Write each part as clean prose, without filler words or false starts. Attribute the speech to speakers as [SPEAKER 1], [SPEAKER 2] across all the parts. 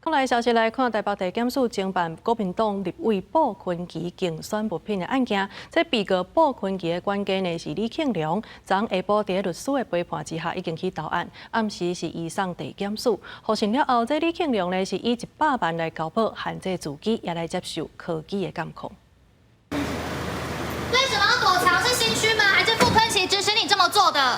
[SPEAKER 1] 国内消息来看，台北地检署侦办国民党立委鲍坤琪竞选物品的案件。这被告鲍坤琪的关家呢是李庆良，昨下晡在律师的陪伴之下，已经去投案，暗时是移送地检署。获审了后，这李庆良呢是以100万来交保，限制自己也来接受科技的监控。
[SPEAKER 2] 为什么要躲藏？是心虚吗？还是傅坤琪指使你这么做的？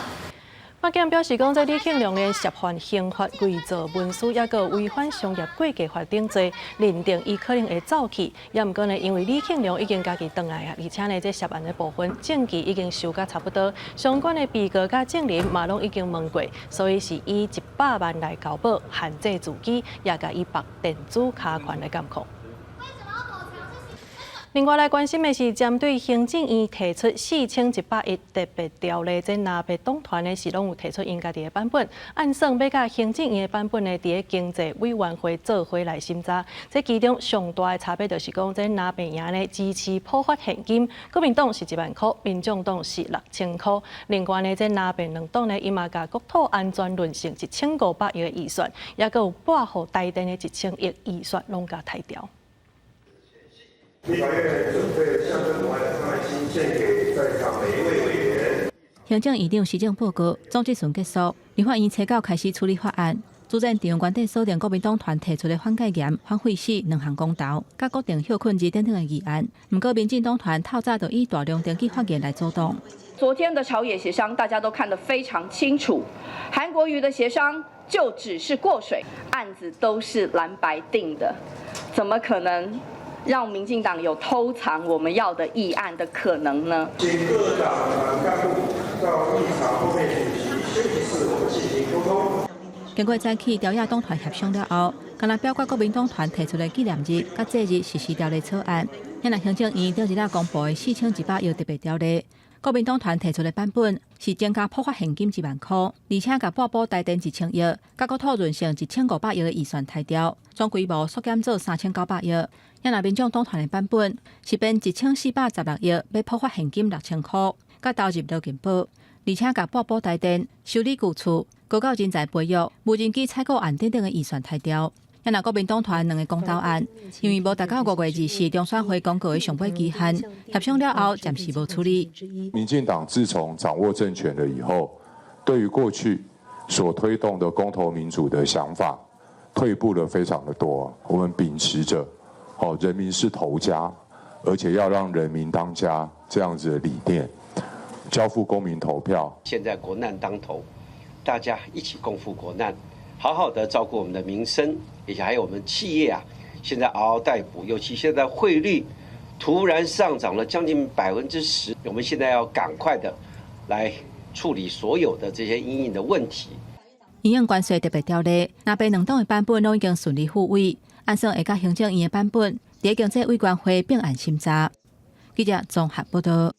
[SPEAKER 1] 法检表示，讲这李庆良呢涉犯刑法伪造文书，也个违反商业规格法等罪，认定伊可能会走去。也毋过呢，因为李庆良已经家己回来啊，而且呢，这涉案的部分证据已经收甲差不多，相关的被告甲证人嘛拢已经问过，所以是以100万来交保，限制自己，也甲伊绑电子卡款来监控。 另外来关心的是，针对行政院提出4100亿特别条例，这南北党团呢是拢有提出因家己的版本，按算要甲行政院的版本呢，伫经济委员会做伙来审查。这其中上大的差别就是讲，这南北营呢支持普发现金，国民党是1万块，民众党是6000块。另外呢，这南北两党呢，伊嘛甲国土安全论成1500亿的预算，也佮有拨予台电的1000亿预算，拢甲抬掉。
[SPEAKER 3] 立法院准备象征国安的爱心献给在场每一位委员。
[SPEAKER 4] 行政院长施政报告总质询结束，立法院初稿开始处理法案。主任地方原地锁定国民党团提出的反戒严、反废死2项公投，甲国定休困日等等的议案。不过，民进党团透早就以大量登记发言来阻挡。
[SPEAKER 5] 昨天的朝野协商，大家都看得非常清楚，韩国瑜的协商就只是过水，案子都是蓝白定的，怎么可能？ 让民进党有偷藏我们要的议案的可能呢？
[SPEAKER 3] 请各党团干部到议场后面主席休息室，我们进行沟通。
[SPEAKER 4] 经过早起朝野党团协商了后，今日表决国民党团提出的纪念日、甲节日实施条例草案。现在行政院昨日公布的4100亿特别条例，国民党团提出的版本是增加普发现金1万块，而且甲拨补台电1000亿，甲国土润成1500亿的预算抬掉，总规模缩减做3900亿。 现在民众党团的版本是变1416亿，要普发现金6000块，甲投入劳健保，而且甲拨补台电、修理旧厝、高教人才培育、无人机采购案等等的预算抬掉。现在国民党团2个公投案，因为无达到5月24中选会公告的上尾期限，协商了后暂时无处理。
[SPEAKER 6] 民进党自从掌握政权了以后，对于过去所推动的公投民主的想法，退步了非常的多。我们秉持着。 人民是头家，而且要让人民当家这样子的理念，交付公民投票。
[SPEAKER 7] 现在国难当头，大家一起共赴国难，好好的照顾我们的民生，而且还有我们企业啊，现在嗷嗷待哺，尤其现在汇率突然上涨了将近10%，我们现在要赶快的来处理所有的这些因应的问题。
[SPEAKER 4] 营养关税特别条例，南北两党的版本都已经顺利复委。 按算会甲行政院的版本，伫经济委员会并案审查。记者综合报道。